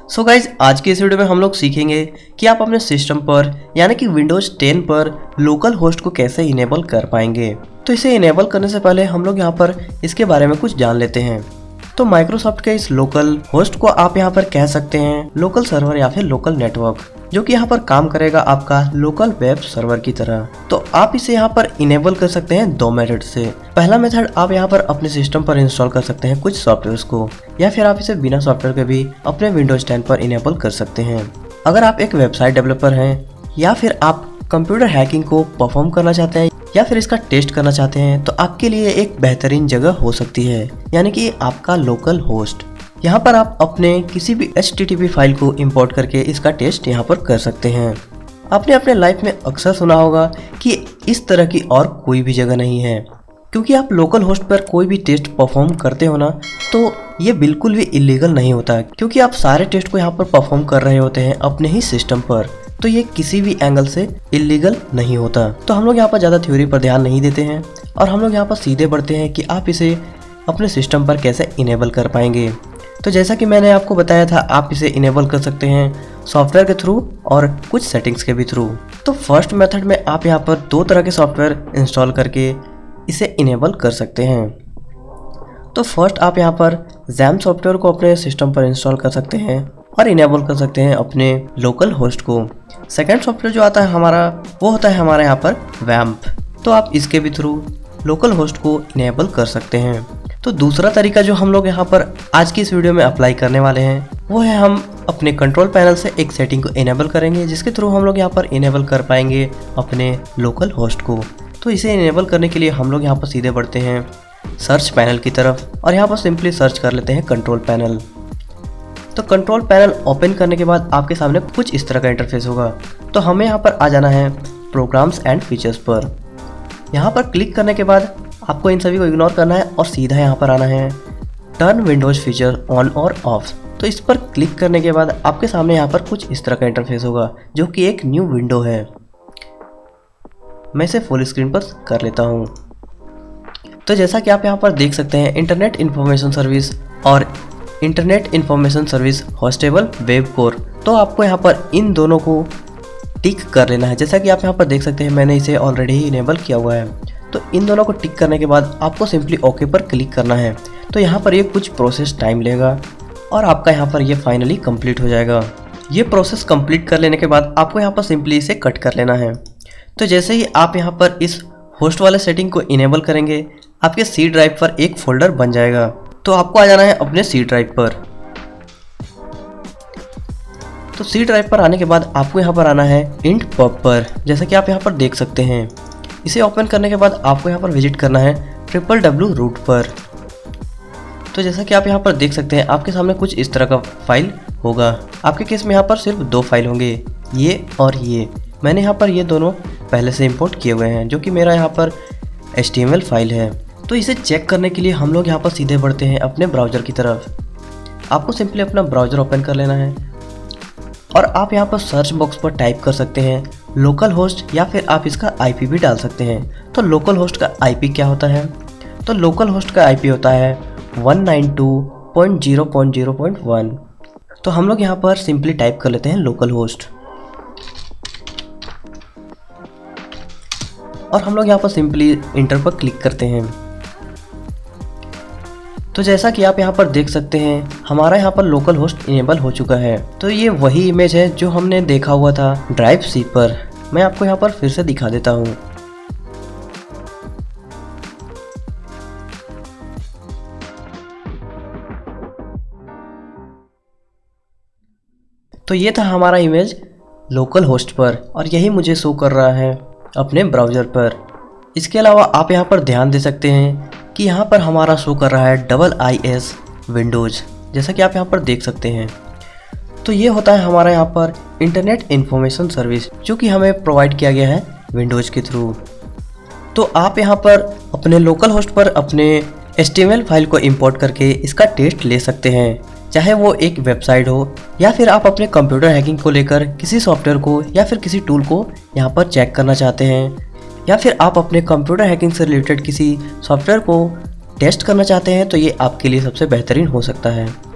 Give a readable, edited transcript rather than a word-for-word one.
So guys आज की इस वीडियो में हम लोग सीखेंगे कि आप अपने सिस्टम पर यानी कि विंडोज 10 पर लोकल होस्ट को कैसे इनेबल कर पाएंगे। तो इसे इनेबल करने से पहले हम लोग यहाँ पर इसके बारे में कुछ जान लेते हैं। तो माइक्रोसॉफ्ट के इस लोकल होस्ट को आप यहाँ पर कह सकते हैं लोकल सर्वर या फिर लोकल नेटवर्क, जो कि यहाँ पर काम करेगा आपका लोकल वेब सर्वर की तरह। तो आप इसे यहाँ पर इनेबल कर सकते हैं दो मेथड से। पहला मेथड, आप यहाँ पर अपने सिस्टम पर इंस्टॉल कर सकते हैं कुछ सॉफ्टवेयर को, या फिर आप इसे बिना सॉफ्टवेयर के भी अपने विंडोज 10 पर इनेबल कर सकते हैं। अगर आप एक वेबसाइट डेवलपर हैं या फिर आप कंप्यूटर हैकिंग को परफॉर्म करना चाहते हैं या फिर इसका टेस्ट करना चाहते हैं, तो आपके लिए एक बेहतरीन जगह हो सकती है, यानी कि आपका लोकल होस्ट। यहाँ पर आप अपने किसी भी HTTP फाइल को इंपोर्ट करके इसका टेस्ट यहाँ पर कर सकते हैं। आपने अपने लाइफ में अक्सर सुना होगा कि इस तरह की और कोई भी जगह नहीं है, क्योंकि आप लोकल होस्ट पर कोई भी टेस्ट परफॉर्म करते हो ना, तो ये बिल्कुल भी इलीगल नहीं होता, क्योंकि आप सारे टेस्ट को यहाँ पर परफॉर्म कर रहे होते हैं अपने ही सिस्टम पर। तो ये किसी भी एंगल से इलीगल नहीं होता। तो हम लोग यहाँ पर ज़्यादा थ्योरी पर ध्यान नहीं देते हैं और हम लोग यहाँ पर सीधे बढ़ते हैं कि आप इसे अपने सिस्टम पर कैसे इनेबल कर पाएंगे। तो जैसा कि मैंने आपको बताया था, आप इसे इनेबल कर सकते हैं सॉफ्टवेयर के थ्रू और कुछ सेटिंग्स के भी थ्रू। तो फर्स्ट मेथड में आप यहाँ पर दो तरह के सॉफ्टवेयर इंस्टॉल करके इसे इनेबल कर सकते हैं। तो फर्स्ट आप यहाँ पर जैम सॉफ्टवेयर को अपने सिस्टम पर इंस्टॉल कर सकते हैं और इनेबल कर सकते हैं अपने लोकल होस्ट को। सेकेंड सॉफ्टवेयर जो आता है हमारा, वो होता है हमारे यहाँ पर वैम्प। तो आप इसके भी थ्रू लोकल होस्ट को इनेबल कर सकते हैं। तो दूसरा तरीका जो हम लोग यहाँ पर आज की इस वीडियो में अप्लाई करने वाले हैं, वो है हम अपने कंट्रोल पैनल से एक सेटिंग को इनेबल करेंगे, जिसके थ्रू हम लोग यहाँ पर इनेबल कर पाएंगे अपने लोकल होस्ट को। तो इसे इनेबल करने के लिए हम लोग यहाँ पर सीधे बढ़ते हैं सर्च पैनल की तरफ और यहाँ पर सिंपली सर्च कर लेते हैं कंट्रोल पैनल। तो कंट्रोल पैनल ओपन करने के बाद आपके सामने कुछ इस तरह का इंटरफेस होगा। तो हमें यहाँ पर आ जाना है प्रोग्राम्स एंड फीचर्स पर। यहाँ पर क्लिक करने के बाद आपको इन सभी को इग्नोर करना है और सीधा यहाँ पर आना है टर्न विंडोज फीचर ऑन और ऑफ। तो इस पर क्लिक करने के बाद आपके सामने यहाँ पर कुछ इस तरह का इंटरफेस होगा, जो कि एक न्यू विंडो है। मैं इसे फुल स्क्रीन पर कर लेता हूँ। तो जैसा कि आप यहाँ पर देख सकते हैं, इंटरनेट इन्फॉर्मेशन सर्विस और internet information service hostable web core. तो आपको यहाँ पर इन दोनों को टिक कर लेना है। जैसा कि आप यहाँ पर देख सकते हैं, मैंने इसे ऑलरेडी ही इनेबल किया हुआ है। तो इन दोनों को टिक करने के बाद आपको सिंपली ओके पर क्लिक करना है। तो यहाँ पर ये कुछ प्रोसेस टाइम लेगा और आपका यहाँ पर ये फाइनली कंप्लीट हो जाएगा। ये प्रोसेस कंप्लीट कर लेने के बाद आपको यहाँ पर सिंपली इसे कट कर लेना है। तो जैसे ही आप यहाँ पर इस होस्ट वाले सेटिंग को इनेबल करेंगे, आपके सी ड्राइव पर एक फोल्डर बन जाएगा। तो आपको आ जाना है अपने सी ड्राइव पर। तो सी ड्राइव पर आने के बाद आपको यहाँ पर आना है इंट पब पर, जैसा कि आप यहाँ पर देख सकते हैं। इसे ओपन करने के बाद आपको यहाँ पर विजिट करना है www रूट पर। तो जैसा कि आप यहाँ पर देख सकते हैं, आपके सामने कुछ इस तरह का फाइल होगा। आपके केस में यहाँ पर सिर्फ दो फाइल होंगे, ये और ये। मैंने यहाँ पर ये दोनों पहले से इंपोर्ट किए हुए हैं, जो कि मेरा यहाँ पर HTML फाइल है। तो इसे चेक करने के लिए हम लोग यहाँ पर सीधे बढ़ते हैं अपने ब्राउज़र की तरफ। आपको सिंपली अपना ब्राउज़र ओपन कर लेना है और आप यहाँ पर सर्च बॉक्स पर टाइप कर सकते हैं लोकल होस्ट, या फिर आप इसका IP भी डाल सकते हैं। तो लोकल होस्ट का IP क्या होता है? तो लोकल होस्ट का IP होता है 192.0.0.1। तो हम लोग यहाँ पर सिंपली टाइप कर लेते हैं लोकल होस्ट और हम लोग यहाँ पर सिंपली इंटर पर क्लिक करते हैं। तो जैसा कि आप यहाँ पर देख सकते हैं, हमारा यहाँ पर लोकल होस्ट इनेबल हो चुका है। तो ये वही इमेज है जो हमने देखा हुआ था ड्राइव सी पर। मैं आपको यहाँ पर फिर से दिखा देता हूँ। तो ये था हमारा इमेज लोकल होस्ट पर और यही मुझे शो कर रहा है अपने ब्राउज़र पर। इसके अलावा आप यहाँ पर ध्यान दे सकते हैं कि यहाँ पर हमारा शो कर रहा है IIS विंडोज़, जैसा कि आप यहाँ पर देख सकते हैं। तो ये होता है हमारा यहाँ पर इंटरनेट इन्फॉर्मेशन सर्विस, जो कि हमें प्रोवाइड किया गया है विंडोज़ के थ्रू। तो आप यहाँ पर अपने लोकल होस्ट पर अपने HTML फाइल को इंपोर्ट करके इसका टेस्ट ले सकते हैं, चाहे वो एक वेबसाइट हो या फिर आप अपने कंप्यूटर हैकिंग को लेकर किसी सॉफ्टवेयर को या फिर किसी टूल को यहाँ पर चेक करना चाहते हैं, या फिर आप अपने कंप्यूटर हैकिंग से रिलेटेड किसी सॉफ्टवेयर को टेस्ट करना चाहते हैं, तो ये आपके लिए सबसे बेहतरीन हो सकता है।